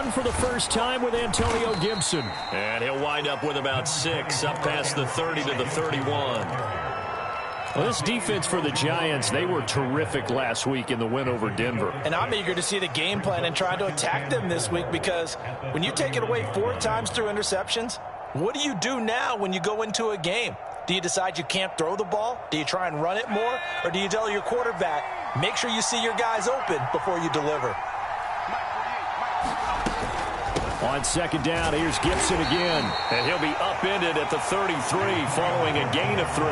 run for the first time with Antonio Gibson. And he'll wind up with about 6 up past the 30 to the 31. Well, this defense for the Giants, they were terrific last week in the win over Denver. And I'm eager to see the game plan and try to attack them this week, because when you take it away 4 times through interceptions, what do you do now when you go into a game? Do you decide you can't throw the ball? Do you try and run it more? Or do you tell your quarterback, make sure you see your guys open before you deliver? On second down, here's Gibson again. And he'll be upended at the 33 following a gain of 3.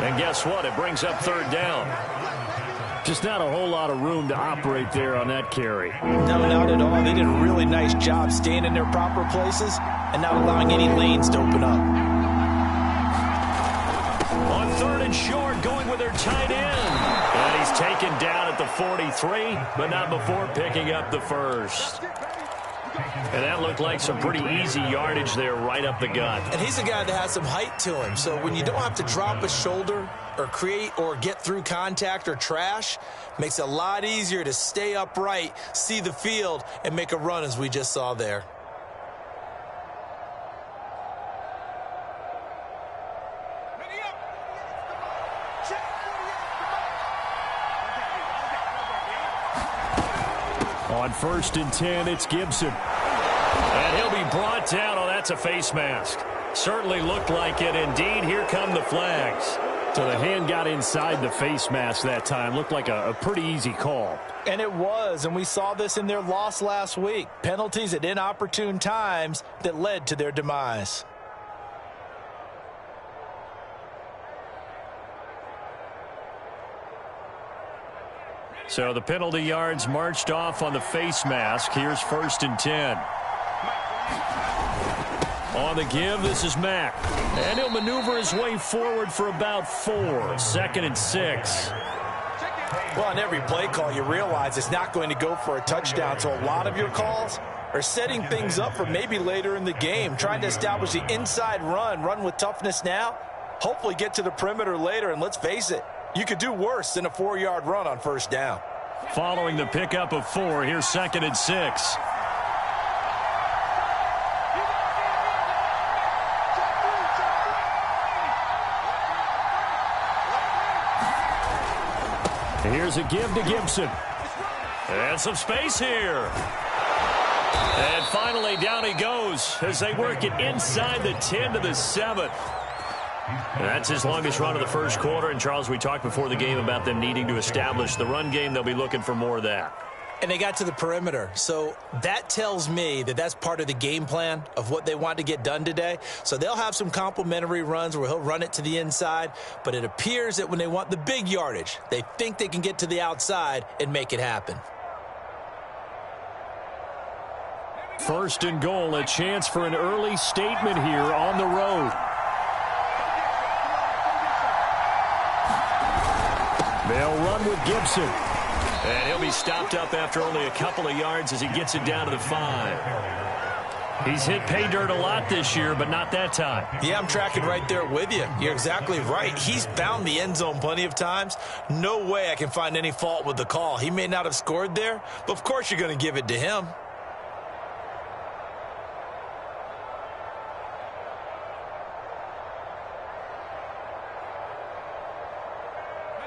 And guess what? It brings up 3rd down. Just not a whole lot of room to operate there on that carry. No, not at all. They did a really nice job staying in their proper places and not allowing any lanes to open up. On 3rd and short, going with their tight end. And he's taken down at the 43, but not before picking up the first. And that looked like some pretty easy yardage there right up the gut. And he's a guy that has some height to him. So when you don't have to drop a shoulder or create or get through contact or trash, makes it a lot easier to stay upright, see the field, and make a run as we just saw there. On 1st and 10, it's Gibson. And he'll be brought down. Oh, that's a face mask. Certainly looked like it. Indeed, here come the flags. So the hand got inside the face mask that time. Looked like a pretty easy call. And it was, and we saw this in their loss last week. Penalties at inopportune times that led to their demise. So the penalty yards marched off on the face mask. Here's 1st and 10. On the give, this is Mack. And he'll maneuver his way forward for about 4. 2nd and 6. Well, on every play call, you realize it's not going to go for a touchdown. So a lot of your calls are setting things up for maybe later in the game, trying to establish the inside run with toughness now, hopefully get to the perimeter later. And let's face it, you could do worse than a 4-yard run on 1st down. Following the pickup of 4, here's 2nd and 6. Here's a give to Gibson. And some space here. And finally, down he goes as they work it inside the 10 to the 7. And that's his longest run of the first quarter. And, Charles, we talked before the game about them needing to establish the run game. They'll be looking for more of that. And they got to the perimeter. So that tells me that that's part of the game plan of what they want to get done today. So they'll have some complementary runs where he'll run it to the inside. But it appears that when they want the big yardage, they think they can get to the outside and make it happen. 1st and goal, a chance for an early statement here on the road. They'll run with Gibson. And he'll be stopped up after only a couple of yards as he gets it down to the 5. He's hit pay dirt a lot this year, but not that time. Yeah, I'm tracking right there with you. You're exactly right. He's found the end zone plenty of times. No way I can find any fault with the call. He may not have scored there, but of course you're going to give it to him.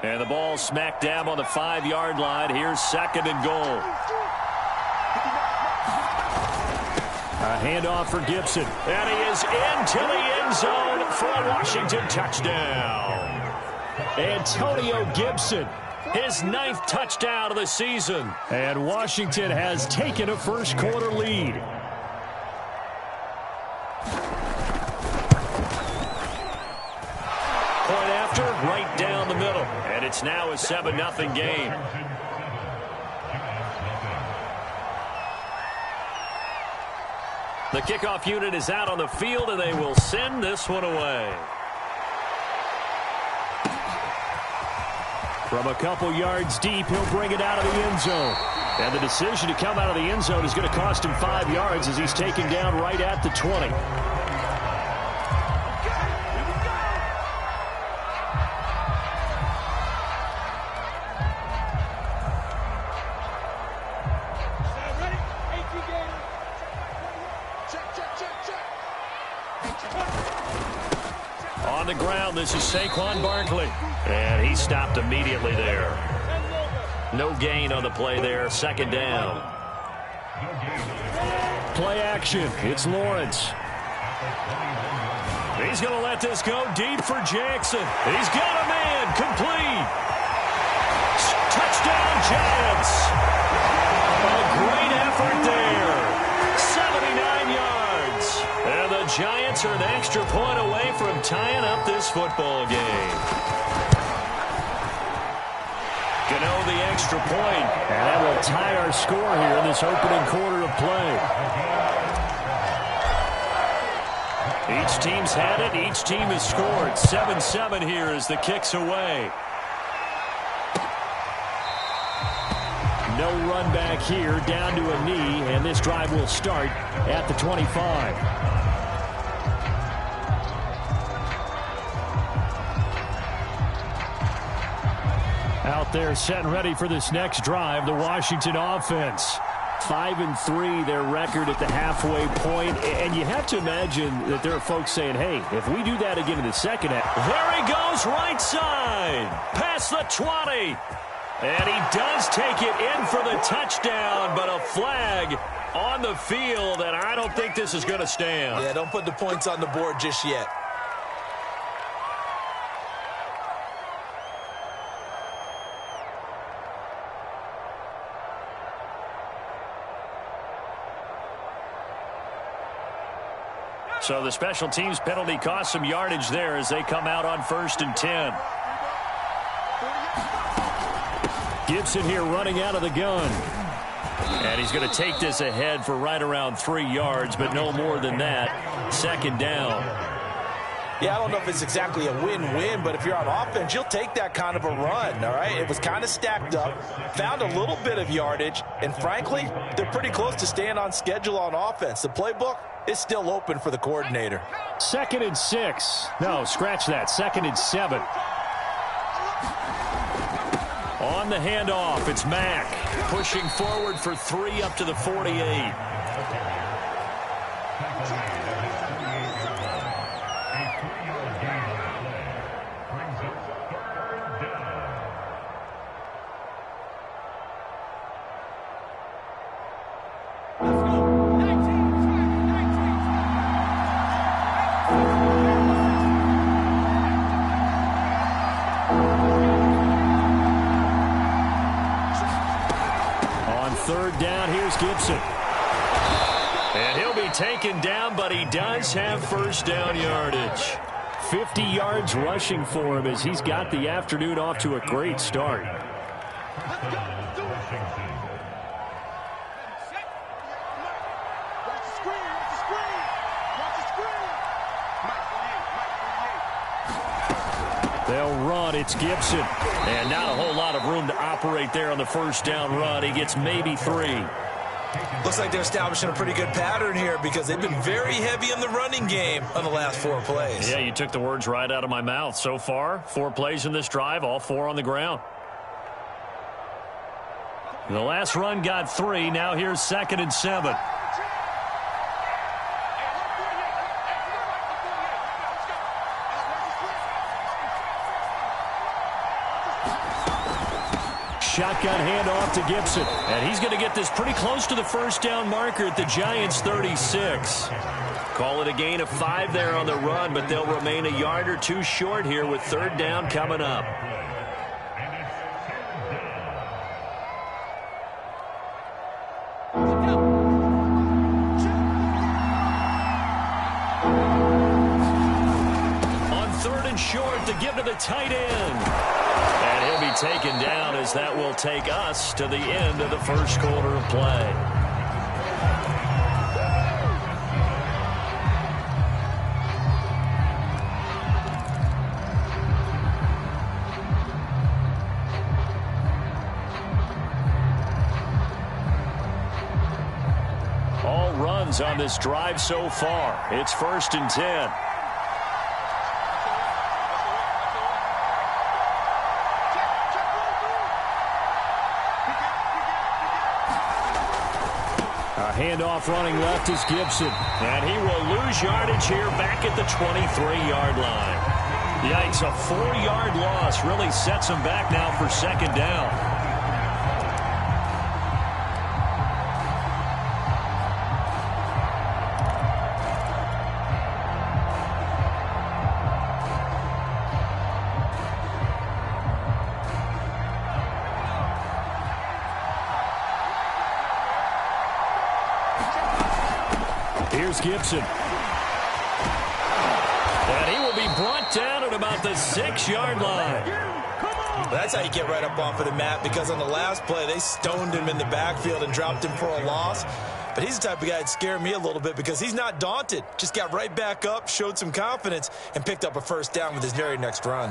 And the ball smack dab on the 5-yard line. Here's 2nd and goal. A handoff for Gibson. And he is into the end zone for a Washington touchdown. Antonio Gibson, his 9th touchdown of the season. And Washington has taken a first quarter lead. Point after, right down the middle. And it's now a 7-0 game. The kickoff unit is out on the field, and they will send this one away. From a couple yards deep, he'll bring it out of the end zone. And the decision to come out of the end zone is going to cost him 5 yards as he's taken down right at the 20. On the ground, this is Saquon Barkley. And he stopped immediately there. No gain on the play there. Second down. Play action. It's Lawrence. He's going to let this go deep for Jackson. He's got a man. Complete. Touchdown, Giants. A great effort there. 79 yards. And the Giants are an extra point away from tying up this football game. Gano the extra point. And that will tie our score here in this opening quarter of play. Each team's had it. Each team has scored. 7-7 here as the kick's away. No run back here, down to a knee, and this drive will start at the 25. Out there set and ready for this next drive, the Washington offense. 5-3, their record at the halfway point, and you have to imagine that there are folks saying, hey, if we do that again in the second half. There he goes, right side, past the 20. And he does take it in for the touchdown, but a flag on the field, and I don't think this is going to stand. Yeah, don't put the points on the board just yet. So the special teams penalty cost some yardage there as they come out on 1st and 10. Gibson here running out of the gun. And he's going to take this ahead for right around 3 yards, but no more than that. Second down. Yeah, I don't know if it's exactly a win-win, but if you're on offense, you'll take that kind of a run, all right? It was kind of stacked up, found a little bit of yardage, and frankly, they're pretty close to staying on schedule on offense. The playbook is still open for the coordinator. 2nd and 6. No, scratch that. 2nd and 7. On the handoff, it's Mack pushing forward for 3 up to the 48. Gibson. And he'll be taken down, but he does have first down yardage. 50 yards rushing for him as he's got the afternoon off to a great start. They'll run. It's Gibson. And not a whole lot of room to operate there on the first down run. He gets maybe 3. Looks like they're establishing a pretty good pattern here because they've been very heavy in the running game on the last 4 plays. Yeah, you took the words right out of my mouth. So far, 4 plays in this drive, all 4 on the ground. The last run got 3. Now here's 2nd and 7. Shotgun handoff to Gibson. And he's going to get this pretty close to the first down marker at the Giants' 36. Call it a gain of 5 there on the run, but they'll remain a yard or 2 short here with 3rd down coming up. On 3rd and short, to give to the tight end. And he'll be taken down as that will take us to the end of the first quarter of play. All runs on this drive so far. It's 1st and 10. Handoff running left is Gibson. And he will lose yardage here back at the 23-yard line. Yikes, a 4-yard loss really sets him back now for second down. Here's Gibson. And he will be brought down at about the 6-yard line. That's how you get right up off of the mat, because on the last play, they stoned him in the backfield and dropped him for a loss. But he's the type of guy that scared me a little bit because he's not daunted. Just got right back up, showed some confidence, and picked up a first down with his very next run.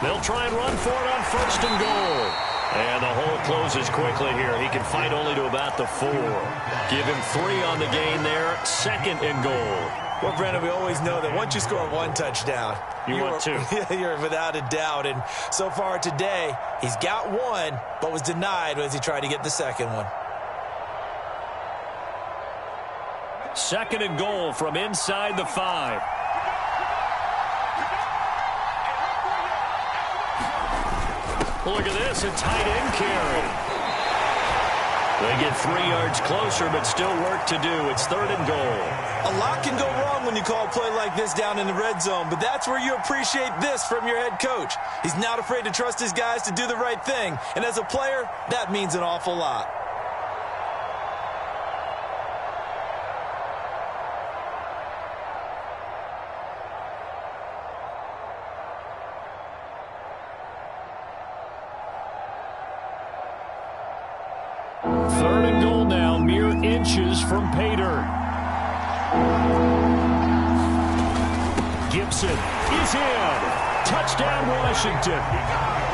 They'll try and run for it on 1st and goal. And the hole closes quickly here. He can fight only to about the 4. Give him 3 on the gain there. 2nd and goal. Well, Brandon, we always know that once you score 1 touchdown, you want 2. You're without a doubt. And so far today, he's got 1, but was denied as he tried to get the 2nd one. 2nd and goal from inside the 5. Look at this, a tight end carry. They get 3 yards closer, but still work to do. It's 3rd and goal. A lot can go wrong when you call a play like this down in the red zone, but that's where you appreciate this from your head coach. He's not afraid to trust his guys to do the right thing, and as a player, that means an awful lot. Inches from Pater. Gibson is in. Touchdown, Washington.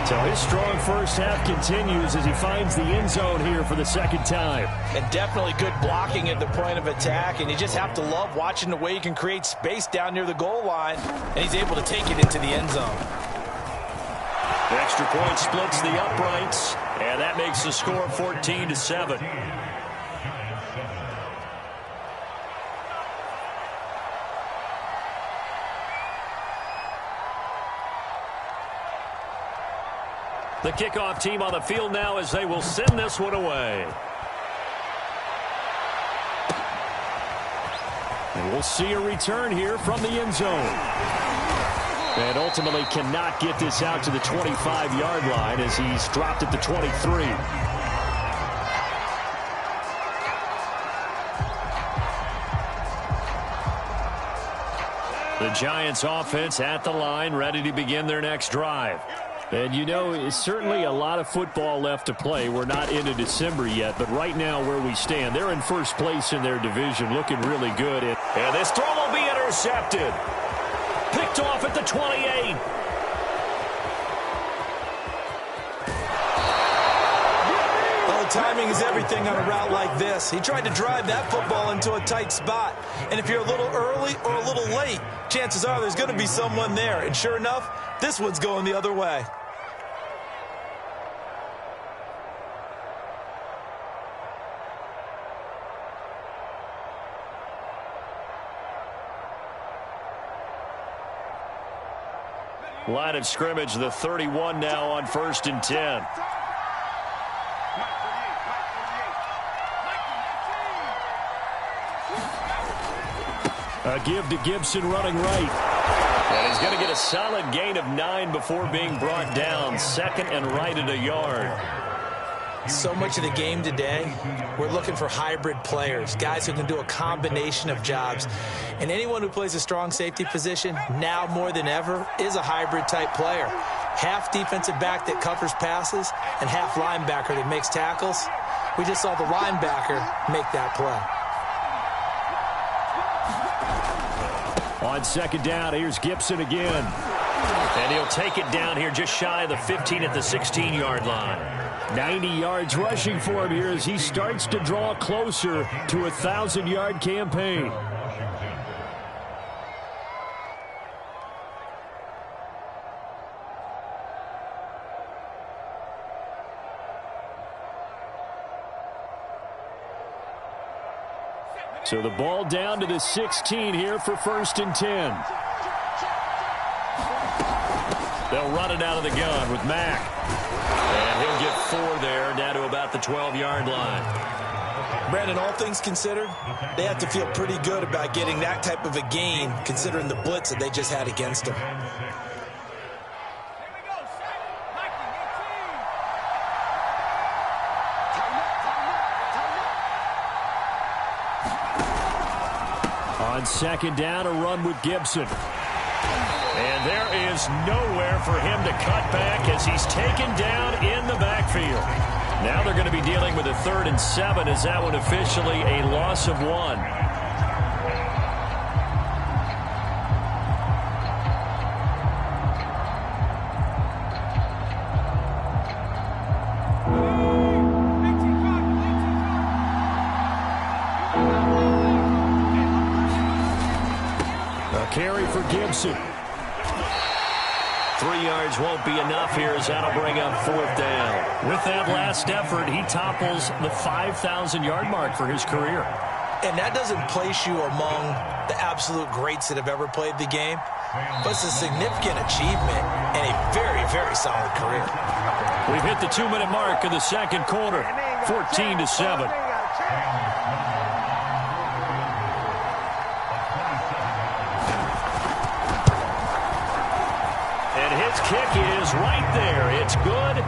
So his strong first half continues as he finds the end zone here for the 2nd time. And definitely good blocking at the point of attack, and you just have to love watching the way he can create space down near the goal line, and he's able to take it into the end zone. The extra point splits the uprights, and that makes the score 14-7. The kickoff team on the field now as they will send this one away. And we'll see a return here from the end zone. And ultimately cannot get this out to the 25-yard line as he's dropped at the 23. The Giants offense at the line, ready to begin their next drive. And you know, it's certainly a lot of football left to play. We're not into December yet, but right now where we stand, they're in first place in their division, looking really good. And this throw will be intercepted. Picked off at the 28. Well, timing is everything on a route like this. He tried to drive that football into a tight spot. And if you're a little early or a little late, chances are there's going to be someone there. And sure enough, this one's going the other way. Line of scrimmage, the 31 now on 1st and 10. A give to Gibson running right. And he's going to get a solid gain of 9 before being brought down. 2nd and right at a yard. So much of the game today, we're looking for hybrid players, guys who can do a combination of jobs. And anyone who plays a strong safety position, now more than ever, is a hybrid type player. Half defensive back that covers passes and half linebacker that makes tackles. We just saw the linebacker make that play. On 2nd down, here's Gibson again. And he'll take it down here just shy of the 15 at the 16-yard line. 90 yards rushing for him here as he starts to draw closer to a 1,000-yard campaign. So the ball down to the 16 here for 1st and 10. They'll run it out of the gun with Mack. And he'll get 4 there, down to about the 12-yard line. Brandon, all things considered, they have to feel pretty good about getting that type of a gain, considering the blitz that they just had against them. On 2nd down, a run with Gibson. And there is nowhere for him to cut back as he's taken down in the backfield. Now they're going to be dealing with a 3rd and 7 as that one officially a loss of 1. A carry for Gibson. 3 yards won't be enough here as that'll bring up 4th down. With that last effort, he topples the 5,000-yard mark for his career. And that doesn't place you among the absolute greats that have ever played the game, but it's a significant achievement and a very, very solid career. We've hit the 2-minute mark of the 2nd quarter, 14-7. Kick is right there. It's good,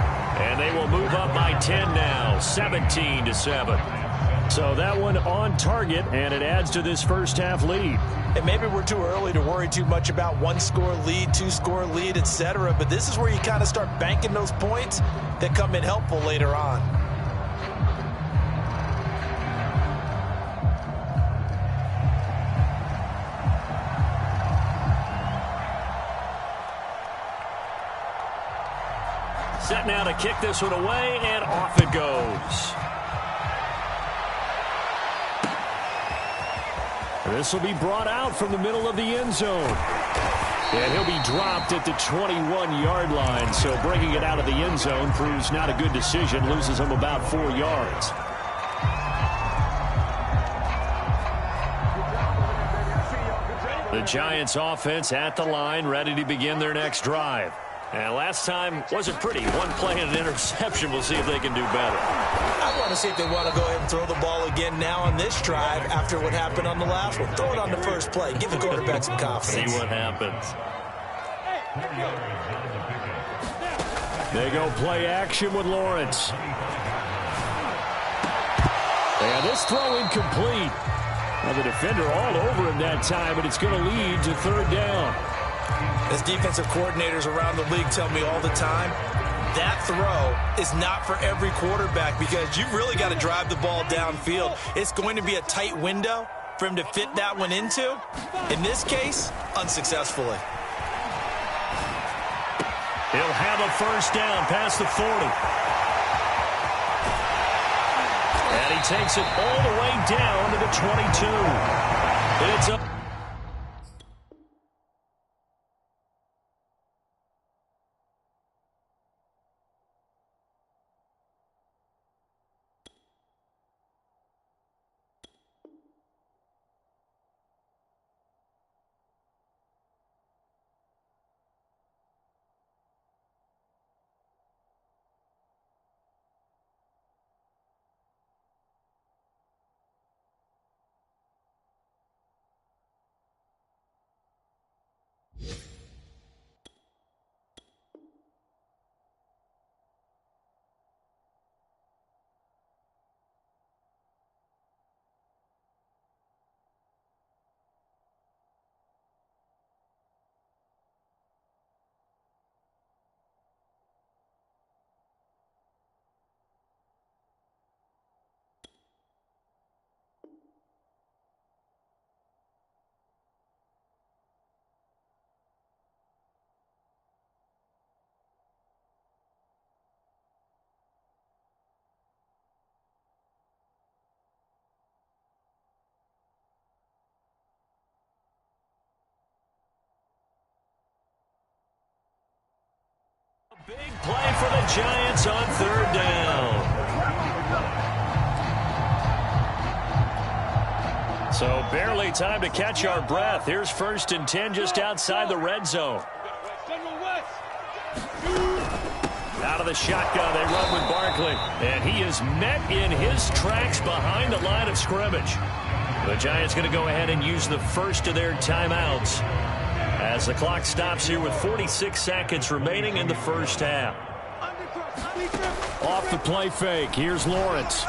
and they will move up by 10 now, 17-7. So that one on target, and it adds to this first half lead. And maybe we're too early to worry too much about 1-score lead, 2-score lead, etc. But this is where you kind of start banking those points that come in helpful later on. Set now to kick this one away, and off it goes. This will be brought out from the middle of the end zone. And he'll be dropped at the 21-yard line, so bringing it out of the end zone proves not a good decision, loses him about 4 yards. The Giants offense at the line, ready to begin their next drive. And last time wasn't pretty. 1 play and an interception. We'll see if they can do better. I want to see if they want to go ahead and throw the ball again now on this drive after what happened on the last one. Throw it on the first play. Give the quarterback some confidence. See what happens. They go play action with Lawrence. And this throw incomplete. Well, the defender all over him that time, but it's going to lead to 3rd down. As defensive coordinators around the league tell me all the time, that throw is not for every quarterback because you've really got to drive the ball downfield. It's going to be a tight window for him to fit that one into. In this case, unsuccessfully. He'll have a 1st down past the 40. And he takes it all the way down to the 22. It's up. Big play for the Giants on 3rd down. So barely time to catch our breath. Here's 1st and 10 just outside the red zone. Out of the shotgun, they run with Barkley. And he is met in his tracks behind the line of scrimmage. The Giants going to go ahead and use the first of their timeouts as the clock stops here with 46 seconds remaining in the first half. Off the play fake, here's Lawrence.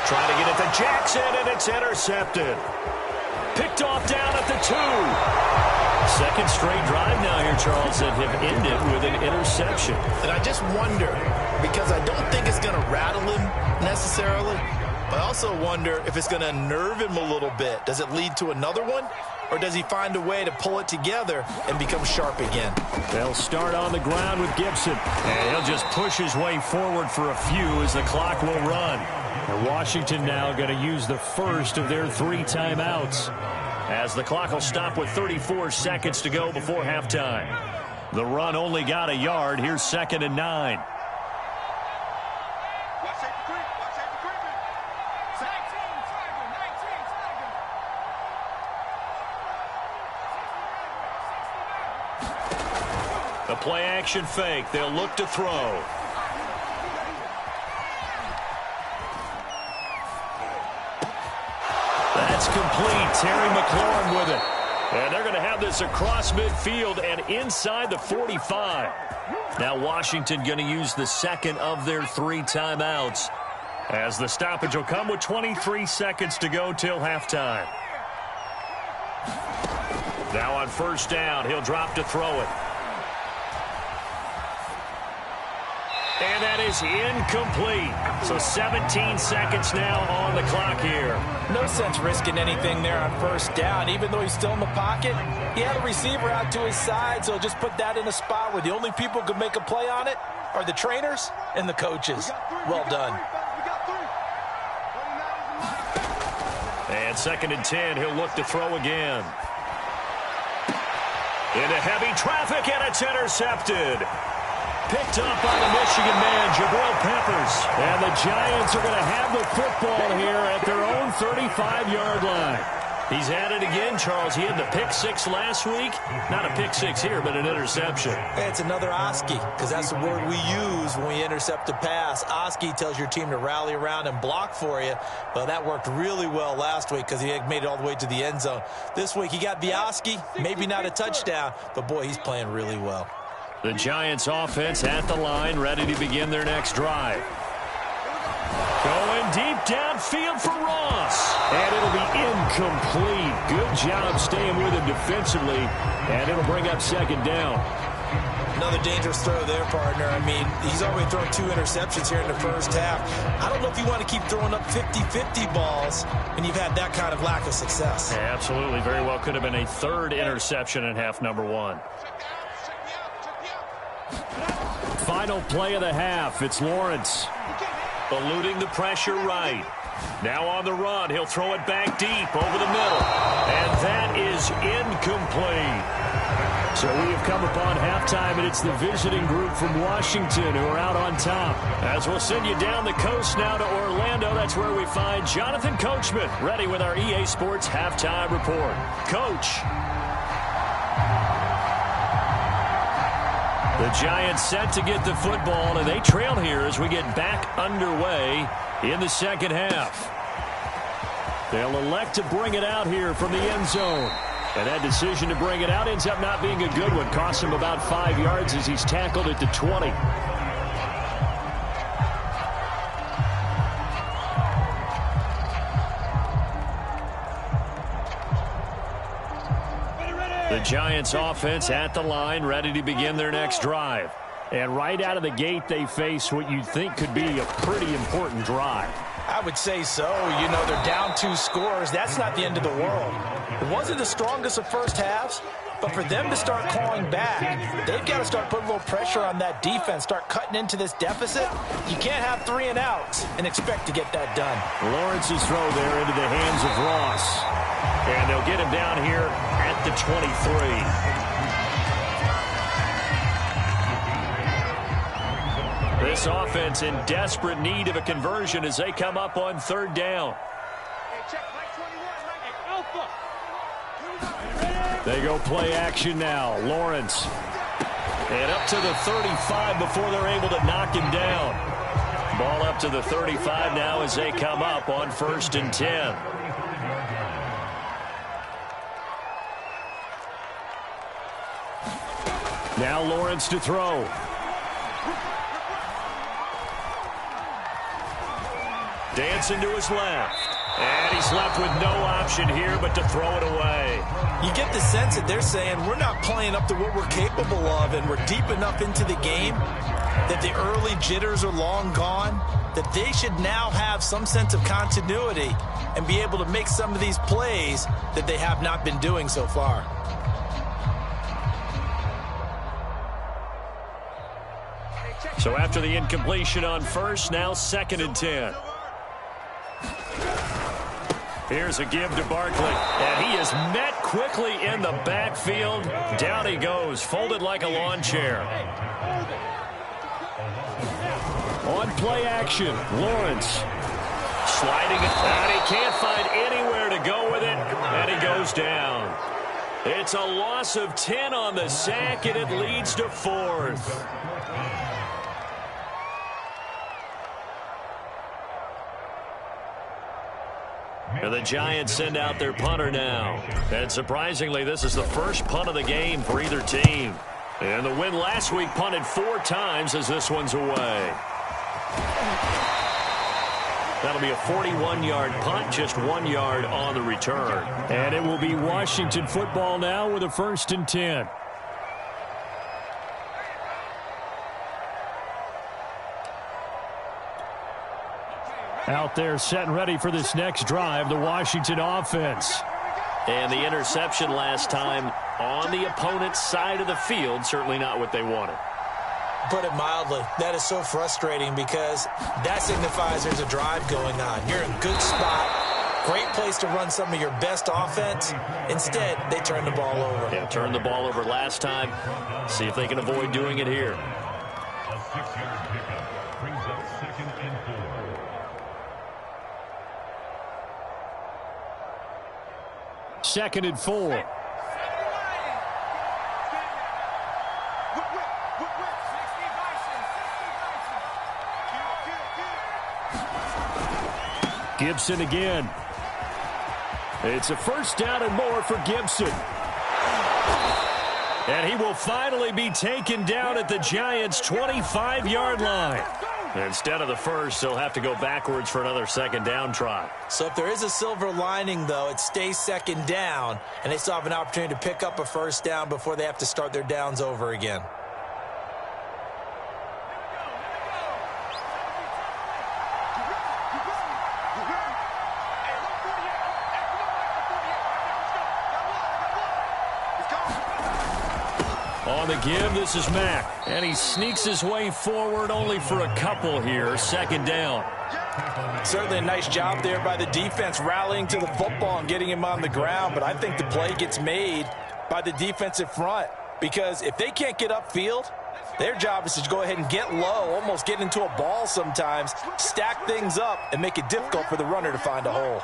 Trying to get it to Jackson, and it's intercepted. Picked off down at the 2. Second straight drive now here, Charles, that have ended with an interception. And I just wonder, because I don't think it's going to rattle him necessarily, but I also wonder if it's going to nerve him a little bit. Does it lead to another one? Or does he find a way to pull it together and become sharp again? They'll start on the ground with Gibson. And he'll just push his way forward for a few as the clock will run. And Washington now going to use the first of their 3 timeouts. As the clock will stop with 34 seconds to go before halftime. The run only got a yard. Here's 2nd and 9. The play action fake. They'll look to throw. That's complete. Terry McLaurin with it. And they're going to have this across midfield and inside the 45. Now Washington going to use the second of their 3 timeouts as the stoppage will come with 23 seconds to go till halftime. Now on 1st down, he'll drop to throw it. And that is incomplete. So 17 seconds now on the clock here. No sense risking anything there on 1st down. Even though he's still in the pocket, he had a receiver out to his side, so just put that in a spot where the only people who could make a play on it are the trainers and the coaches. Well done. And 2nd and 10, he'll look to throw again. Into heavy traffic, and it's intercepted. Picked up by the Michigan man, Jabril Peppers. And the Giants are going to have the football here at their own 35-yard line. He's at it again, Charles. He had the pick 6 last week. Not a pick 6 here, but an interception. Hey, it's another Oski, because that's the word we use when we intercept a pass. Oski tells your team to rally around and block for you. But that worked really well last week because he had made it all the way to the end zone. This week he got the Oski, maybe not a touchdown, but boy, he's playing really well. The Giants offense at the line, ready to begin their next drive. Going deep downfield for Ross. And it'll be incomplete. Good job staying with him defensively. And it'll bring up 2nd down. Another dangerous throw there, partner. I mean, he's already thrown 2 interceptions here in the first half. I don't know if you want to keep throwing up 50-50 balls when you've had that kind of lack of success. Yeah, absolutely. Very well could have been a 3rd interception in half number 1. Final play of the half. It's Lawrence. Eluding the pressure right. Now on the run. He'll throw it back deep over the middle. And that is incomplete. So we have come upon halftime, and it's the visiting group from Washington who are out on top. As we'll send you down the coast now to Orlando, that's where we find Jonathan Coachman, ready with our EA Sports Halftime Report. Coach. The Giants set to get the football, and they trail here as we get back underway in the second half. They'll elect to bring it out here from the end zone. And that decision to bring it out ends up not being a good one. Costs him about 5 yards as he's tackled at the 20. The Giants offense at the line, ready to begin their next drive. And right out of the gate, they face what you'd think could be a pretty important drive. I would say so. You know, they're down 2 scores. That's not the end of the world. It wasn't the strongest of first halves, but for them to start clawing back, they've got to start putting a little pressure on that defense, start cutting into this deficit. You can't have 3 and outs and expect to get that done. Lawrence's throw there into the hands of Ross. And they'll get him down here at the 23. This offense in desperate need of a conversion as they come up on 3rd down. They go play action now. Lawrence. And up to the 35 before they're able to knock him down. Ball up to the 35 now as they come up on 1st and 10. Now Lawrence to throw. Dancing to his left. And he's left with no option here but to throw it away. You get the sense that they're saying we're not playing up to what we're capable of, and we're deep enough into the game that the early jitters are long gone, that they should now have some sense of continuity and be able to make some of these plays that they have not been doing so far. So after the incompletion on 1st, now 2nd and 10. Here's a give to Barkley, and he is met quickly in the backfield. Down he goes, folded like a lawn chair. On play action, Lawrence. Sliding it, and he can't find anywhere to go with it, and he goes down. It's a loss of 10 on the sack, and it leads to 4th. And the Giants send out their punter now. And surprisingly, this is the first punt of the game for either team. And the win last week punted 4 times as this one's away. That'll be a 41-yard punt, just 1 yard on the return. And it will be Washington football now with a 1st and 10. Out there set and ready for this next drive, the Washington offense. And the interception last time on the opponent's side of the field, certainly not what they wanted. Put it mildly, that is so frustrating because that signifies there's a drive going on. You're in a good spot, great place to run some of your best offense. Instead, they turn the ball over. Yeah, turned the ball over last time. See if they can avoid doing it here. A 6-yard pickup brings up 2nd and 4. Second and 4. Gibson again. It's a 1st down and more for Gibson. And he will finally be taken down at the Giants' 25-yard line. Instead of the 1st, they'll have to go backwards for another 2nd down try. So if there is a silver lining, though, it stays 2nd down, and they still have an opportunity to pick up a 1st down before they have to start their downs over again. On the give, this is Mack. And he sneaks his way forward only for a couple here. 2nd down. Certainly a nice job there by the defense rallying to the football and getting him on the ground. But I think the play gets made by the defensive front. Because if they can't get upfield, their job is to go ahead and get low, almost get into a ball sometimes, stack things up, and make it difficult for the runner to find a hole.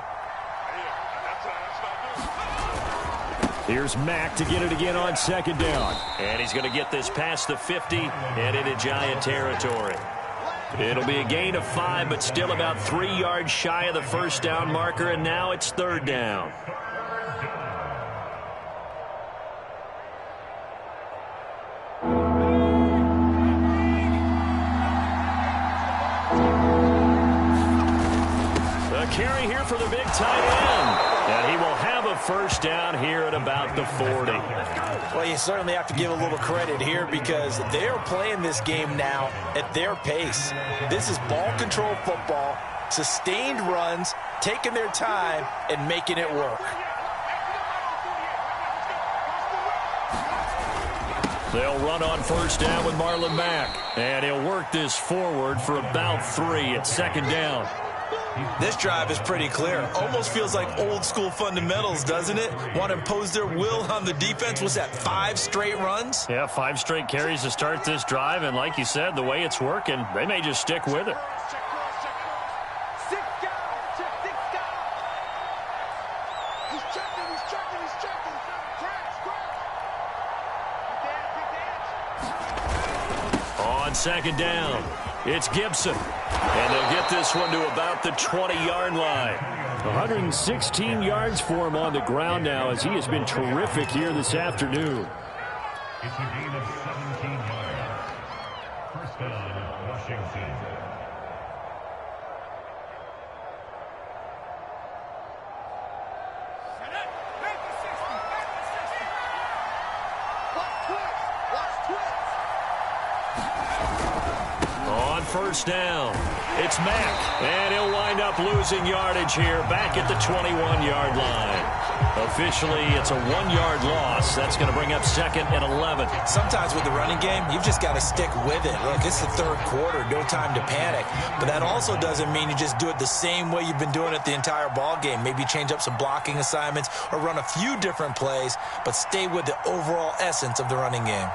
Here's Mack to get it again on 2nd down. And he's going to get this past the 50 and into Giant territory. It'll be a gain of 5, but still about 3 yards shy of the 1st down marker, and now it's 3rd down. The carry here for the big tight end. And he will have a 1st down here at about the 40. Well, you certainly have to give a little credit here because they're playing this game now at their pace. This is ball control football, sustained runs, taking their time, and making it work. They'll run on 1st down with Marlon Mack. And he'll work this forward for about 3 at 2nd down. This drive is pretty clear. Almost feels like old school fundamentals, doesn't it? Want to impose their will on the defense. Was that 5 straight runs? Yeah, 5 straight carries to start this drive. And like you said, the way it's working, they may just stick with it. On second down, it's Gibson. And they'll get this one to about the 20-yard line. 116 yards for him on the ground now as he has been terrific here this afternoon. It's a gain of 17 yards. First down, Washington. On first down, it's Mack, and he'll wind up losing yardage here back at the 21-yard line. Officially, it's a 1-yard loss. That's going to bring up second and 11. Sometimes with the running game, you've just got to stick with it. Look, it's the third quarter, no time to panic. But that also doesn't mean you just do it the same way you've been doing it the entire ball game. Maybe change up some blocking assignments or run a few different plays, but stay with the overall essence of the running game.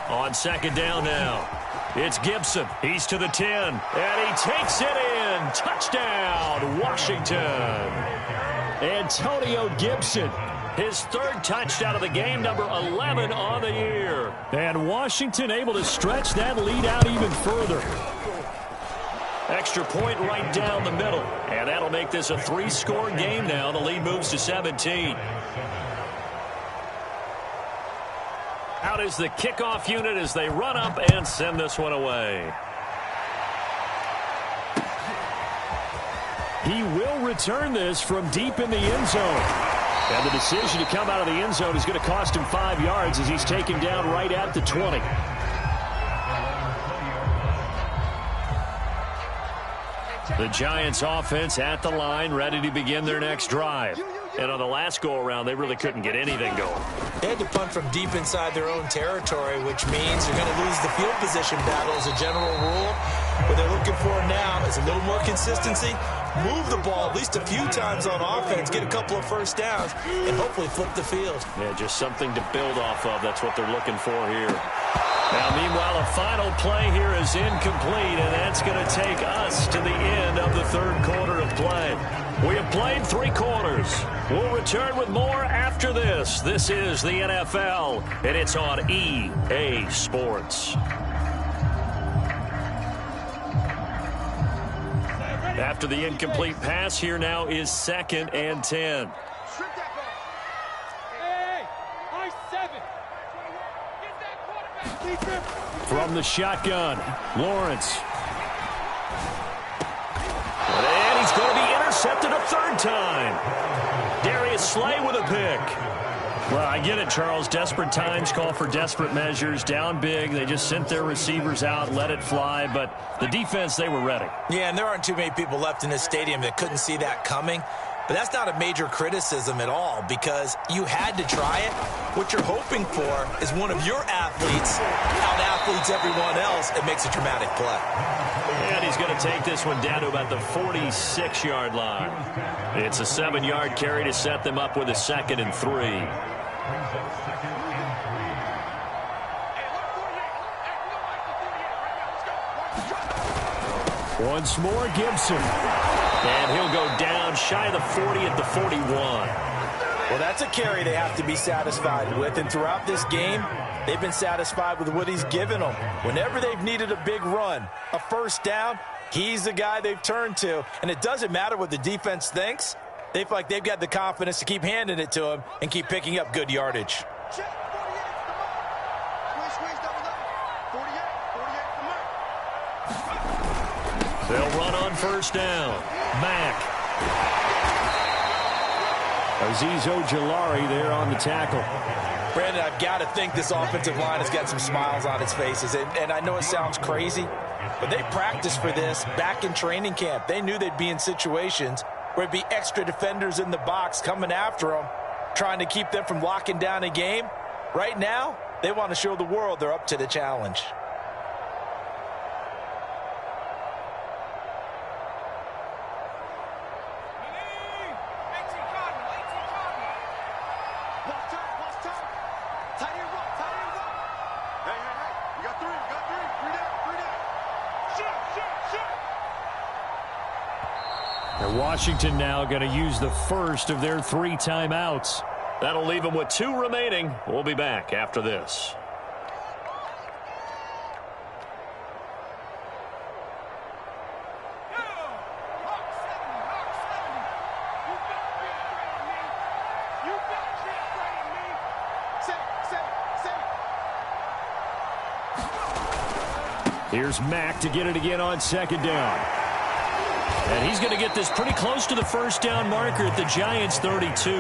On second down now, it's Gibson. He's to the 10, and he takes it in. Touchdown, Washington. Antonio Gibson. His third touchdown of the game, number 11 on the year. And Washington able to stretch that lead out even further. Extra point right down the middle. And that'll make this a 3-score game now. The lead moves to 17. Out is the kickoff unit as they run up and send this one away. He will return this from deep in the end zone. And the decision to come out of the end zone is going to cost him 5 yards as he's taken down right at the 20. The Giants offense at the line, ready to begin their next drive. And on the last go-around, they really couldn't get anything going. They had to punt from deep inside their own territory, which means they're going to lose the field position battle as a general rule. What they're looking for now is a little more consistency, move the ball at least a few times on offense, get a couple of first downs, and hopefully flip the field. Yeah, just something to build off of. That's what they're looking for here. Now, meanwhile, a final play here is incomplete, and that's going to take us to the end of the third quarter of play. We have played 3 quarters. We'll return with more after this. This is the NFL, and it's on EA Sports. After the incomplete pass, here now is second and 10. From the shotgun, Lawrence. And he's going to be intercepted a third time. Darius Slay with a pick. Well, I get it, Charles. Desperate times call for desperate measures. Down big. They just sent their receivers out, let it fly. But the defense, they were ready. Yeah, and there aren't too many people left in this stadium that couldn't see that coming. But that's not a major criticism at all because you had to try it. What you're hoping for is one of your athletes out-athletes everyone else and makes a dramatic play. And he's going to take this one down to about the 46-yard line. It's a 7-yard carry to set them up with a 2nd and 3. Once more, Gibson. And he'll go down shy of the 40 at the 41. Well, that's a carry they have to be satisfied with. And throughout this game, they've been satisfied with what he's given them. Whenever they've needed a big run, a first down, he's the guy they've turned to. And it doesn't matter what the defense thinks. They feel like they've got the confidence to keep handing it to him and keep picking up good yardage. They'll run on first down. Mack. Azeez Ojulari there on the tackle. Brandon, I've got to think this offensive line has got some smiles on its faces. And I know it sounds crazy, but they practiced for this back in training camp. They knew they'd be in situations where it'd be extra defenders in the box coming after them, trying to keep them from locking down a game. Right now, they want to show the world they're up to the challenge. Washington now going to use the first of their 3 timeouts. That'll leave them with 2 remaining. We'll be back after this. Here's Mack to get it again on second down. And he's going to get this pretty close to the first down marker at the Giants' 32.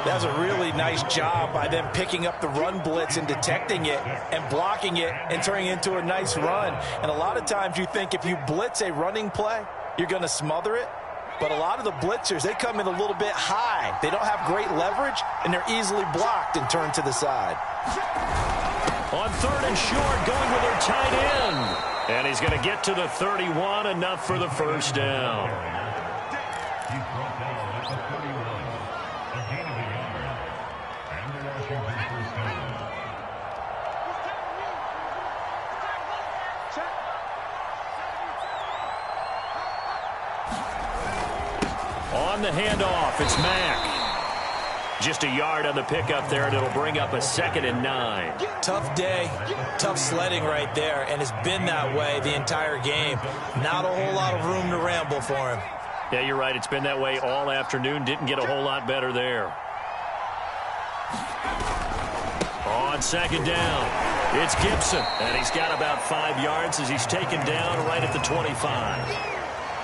That's a really nice job by them picking up the run blitz and detecting it and blocking it and turning it into a nice run. And a lot of times you think if you blitz a running play, you're going to smother it. But a lot of the blitzers, they come in a little bit high. They don't have great leverage, and they're easily blocked and turned to the side. On third and short, going with their tight end. And he's going to get to the 31, enough for the first down. He's brought down at the 31. A gain of a yard. And the Washington first down. On the handoff, it's Mack. Just a yard on the pickup there, and it'll bring up a 2nd and 9. Tough day, tough sledding right there, and it's been that way the entire game. Not a whole lot of room to ramble for him. Yeah, you're right. It's been that way all afternoon. Didn't get a whole lot better there. On second down, it's Gibson, and he's got about 5 yards as he's taken down right at the 25.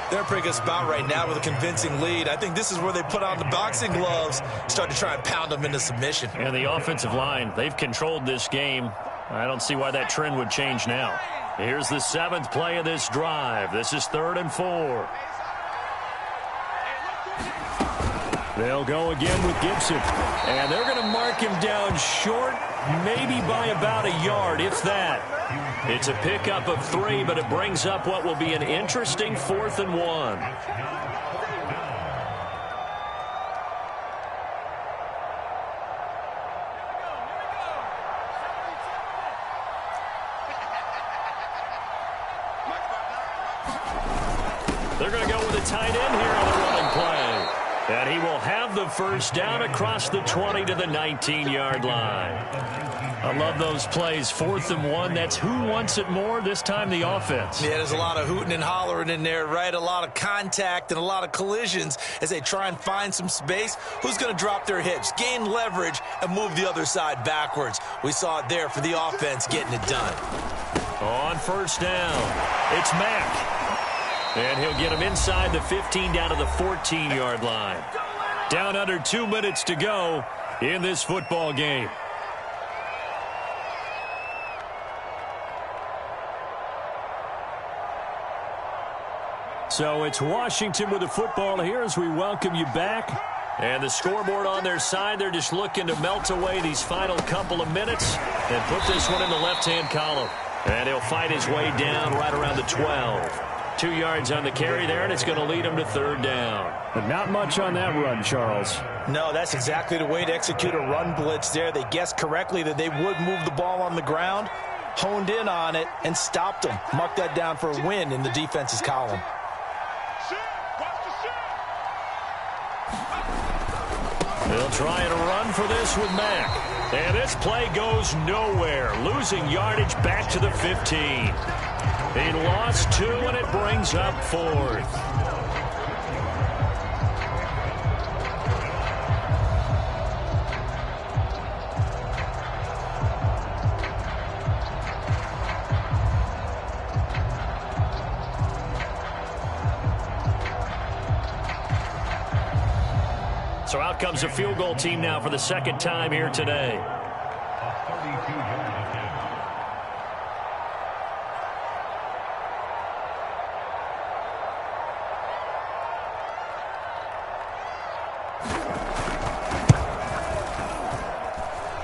They're in a pretty good spot right now with a convincing lead. I think this is where they put on the boxing gloves, start to try and pound them into submission. And the offensive line, they've controlled this game. I don't see why that trend would change now. Here's the 7th play of this drive. This is 3rd and 4. They'll go again with Gibson. And they're going to mark him down short, maybe by about a yard, if that. It's a pickup of 3, but it brings up what will be an interesting 4th and 1. They're going to go with a tight end here on the running play. And he will have the first down across the 20 to the 19-yard line. I love those plays. 4th and 1. That's who wants it more, this time the offense. Yeah, there's a lot of hooting and hollering in there, right? A lot of contact and a lot of collisions as they try and find some space. Who's going to drop their hips, gain leverage, and move the other side backwards? We saw it there for the offense getting it done. On first down, it's Mack. And he'll get him inside the 15 down to the 14-yard line. Down under 2 minutes to go in this football game. So it's Washington with the football here as we welcome you back. And the scoreboard on their side, they're just looking to melt away these final couple of minutes and put this one in the left-hand column. And he'll fight his way down right around the 12. 2 yards on the carry there, and it's going to lead him to 3rd down. But not much on that run, Charles. No, that's exactly the way to execute a run blitz there. They guessed correctly that they would move the ball on the ground, honed in on it, and stopped them. Mark that down for a win in the defense's column. They'll try and run for this with Mack. And this play goes nowhere, losing yardage back to the 15. He lost 2, and it brings up 4th. So out comes a field goal team now for the 2nd time here today. A 32-yard attempt.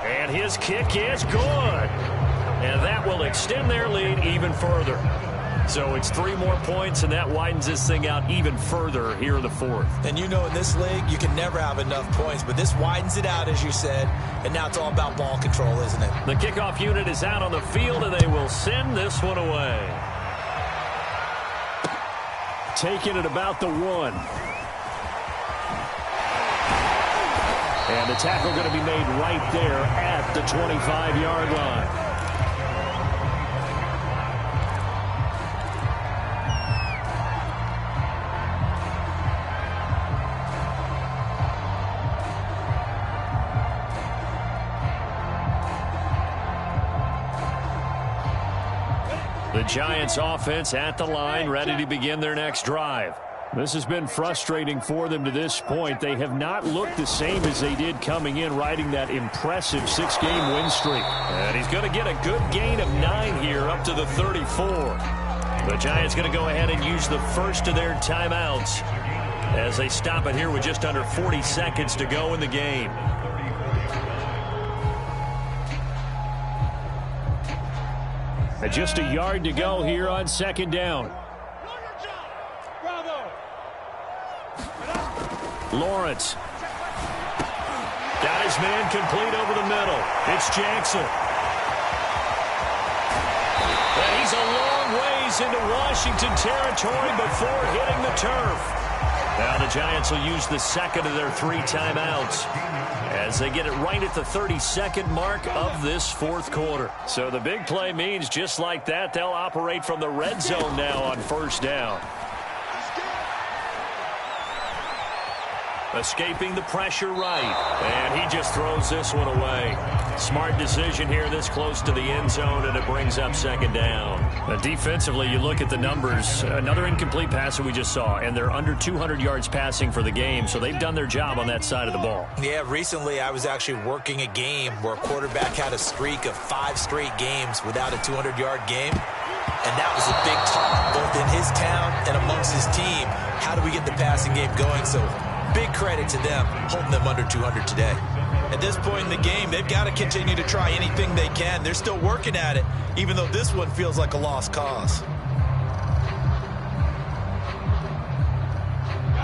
And his kick is good. And that will extend their lead even further. So it's 3 more points, and that widens this thing out even further here in the 4th. And you know in this league, you can never have enough points, but this widens it out, as you said, and now it's all about ball control, isn't it? The kickoff unit is out on the field, and they will send this one away. Taking it about the 1. And the tackle going to be made right there at the 25-yard line. The Giants offense at the line, ready to begin their next drive. This has been frustrating for them to this point. They have not looked the same as they did coming in, riding that impressive 6-game win streak. And he's going to get a good gain of 9 here up to the 34. The Giants going to go ahead and use the first of their timeouts as they stop it here with just under 40 seconds to go in the game. And just a yard to go here on 2nd down. Lawrence. Got his man complete over the middle. It's Jackson. And he's a long ways into Washington territory before hitting the turf. Now the Giants will use the second of their 3 timeouts as they get it right at the 32nd mark of this 4th quarter. So the big play means just like that, they'll operate from the red zone now on 1st down. Escaping the pressure right. And he just throws this one away. Smart decision here this close to the end zone, and it brings up 2nd down. Now defensively, you look at the numbers. Another incomplete pass that we just saw, and they're under 200 yards passing for the game, so they've done their job on that side of the ball. Yeah, recently I was actually working a game where a quarterback had a streak of 5 straight games without a 200-yard game. And that was a big talk, both in his town and amongst his team. How do we get the passing game going? So big credit to them, holding them under 200 today. At this point in the game, they've got to continue to try anything they can. They're still working at it, even though this one feels like a lost cause.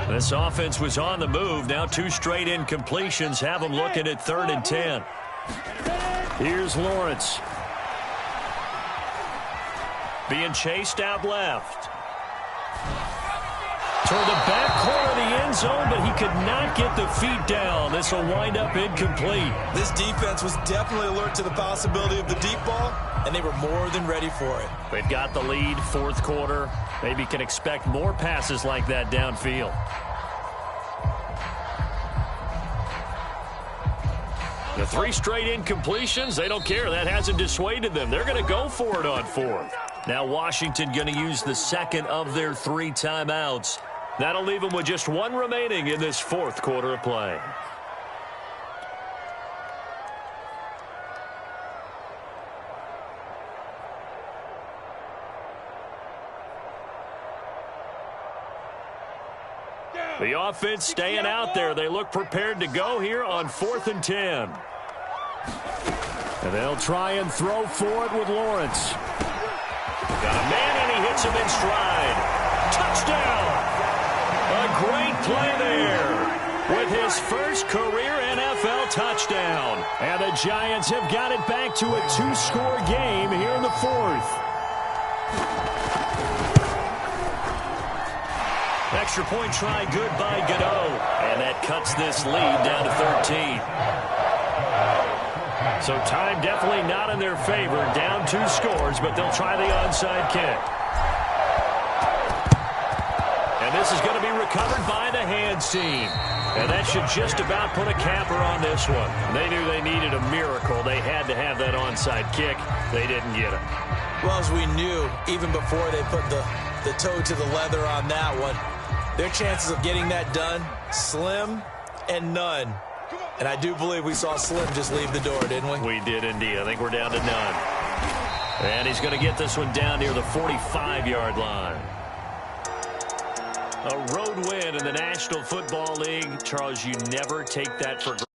This offense was on the move. Now 2 straight incompletions have them looking at 3rd and 10. Here's Lawrence. Being chased out left. Toward the back corner of the end zone, but he could not get the feet down. This will wind up incomplete. This defense was definitely alert to the possibility of the deep ball, and they were more than ready for it. They've got the lead, 4th quarter. Maybe can expect more passes like that downfield. The 3 straight incompletions, they don't care. That hasn't dissuaded them. They're going to go for it on 4th. Now Washington going to use the second of their 3 timeouts. That'll leave them with just 1 remaining in this 4th quarter of play. The offense staying out there. They look prepared to go here on 4th and 10. And they'll try and throw for it with Lawrence. Got a man, and he hits him in stride. Touchdown! A great play there with his first career NFL touchdown. And the Giants have got it back to a 2-score game here in the 4th. Extra point try good by Godot. And that cuts this lead down to 13. So time definitely not in their favor. Down 2 scores, but they'll try the onside kick. And this is going to be recovered by the hands team. And that should just about put a capper on this one. They knew they needed a miracle. They had to have that onside kick. They didn't get it. Well, as we knew, even before they put the toe to the leather on that one, their chances of getting that done, slim and none. And I do believe we saw Slim just leave the door, didn't we? We did indeed. I think we're down to none. And he's going to get this one down near the 45-yard line. A road win in the National Football League. Charles, you never take that for granted.